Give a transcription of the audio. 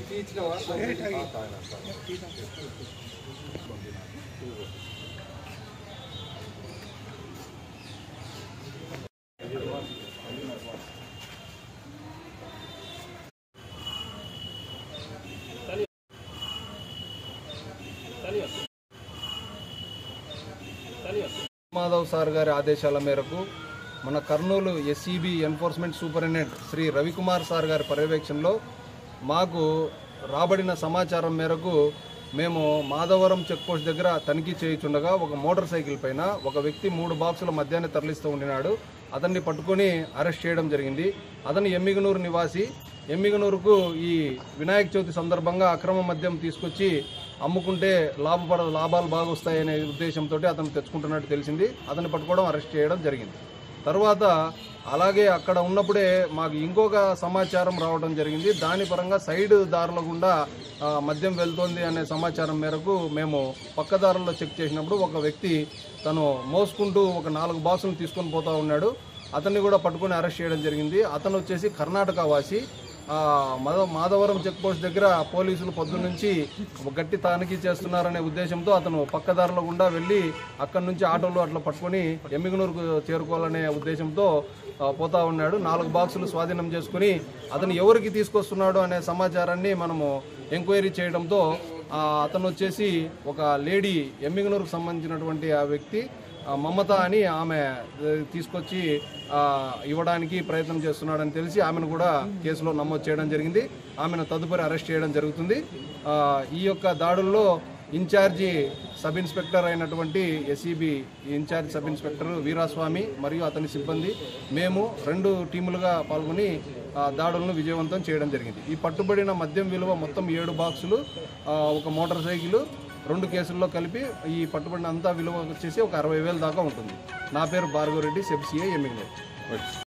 Madhav sir గారి ఆదేశాల మేరకు మన Kurnool SEB enforcement superintendent Shri Ravikumar sir గారి పర్యవేక్షణలో మాకు రాబడిన సమాచారం మేరకు మేము మాధవరం చెక్పోస్ట్ దగ్గర తనిఖీ చేయుచుండగా ఒక మోటార్ సైకిల్ పైన ఒక వ్యక్తి 3 బాక్సుల మద్యాన్ని తరలిస్తూ ఉండినాడు. అతన్ని పట్టుకొని అరెస్ట్ చేయడం జరిగింది. అతను ఎమ్మిగనూరు నివాసి. ఎమ్మిగనూరుకు ఈ వినాయక చవితి సందర్భంగా అక్రమ మద్యం తీసుకొచ్చి అమ్ముకుంటే లాభాలు బాగా వస్తాయనే ఉద్దేశంతో అతను తెచ్చుకుంటున్నట్టు తెలిసింది. అతన్ని పట్టుకోవడం, అరెస్ట్ చేయడం జరిగింది. తర్వాత అలాగే అక్కడ ఉన్నప్పుడే మాకు ఇంకొక సమాచారం రావడం జరిగింది. దాని పరంగా సైడ్ దారుల గుండా మద్యం వెళ్తోంది అనే సమాచారం మేరకు మేము పక్కదారుల్లో చెక్ చేసినప్పుడు ఒక వ్యక్తి తను మోసుకుంటూ ఒక 4 బాక్సులు తీసుకొని పోతూ ఉన్నాడు. అతన్ని కూడా పట్టుకొని అరెస్ట్ చేయడం జరిగింది. అతను వచ్చేసి కర్ణాటక వాసి. మాధవరం చెక్ పోస్ట్ దగ్గర పోలీసులు పొద్దున్నుంచి గట్టి తనిఖీ చేస్తున్నారనే ఉద్దేశంతో అతను పక్కదారుల గుండా వెళ్ళి అక్కడి నుంచి ఆటోలు అట్లా పట్టుకొని ఎమ్మిగనూరుకు చేరుకోవాలనే ఉద్దేశంతో పోతా ఉన్నాడు. 4 బాక్సులు స్వాధీనం చేసుకుని అతను ఎవరికి తీసుకొస్తున్నాడు అనే సమాచారాన్ని మనము ఎంక్వైరీ చేయడంతో అతను వచ్చేసి ఒక లేడీ ఎమ్మిగనూరుకు సంబంధించినటువంటి ఆ వ్యక్తి మమత అని ఆమె తీసుకొచ్చి ఇవ్వడానికి ప్రయత్నం చేస్తున్నాడని తెలిసి ఆమెను కూడా కేసులో నమోదు చేయడం జరిగింది. ఆమెను తదుపరి అరెస్ట్ చేయడం జరుగుతుంది. ఈ యొక్క దాడుల్లో ఇన్ఛార్జి సబ్ ఇన్స్పెక్టర్ అయినటువంటి SEB in-charge sub inspector Veeraswamy మరియు అతని సిబ్బంది మేము 2 టీములుగా పాల్గొని దాడులను విజయవంతం చేయడం జరిగింది. ఈ పట్టుబడిన మద్యం విలువ మొత్తం 7 బాక్సులు, ఒక మోటార్ సైకిల్, 2 కేసుల్లో కలిపి ఈ పట్టుబడిన అంతా విలువ వచ్చేసి ఒక 60,000 దాకా ఉంటుంది. నా పేరు భార్గవరెడ్డి, సెబ్ సిఐ ఎమ్మిగనూరు.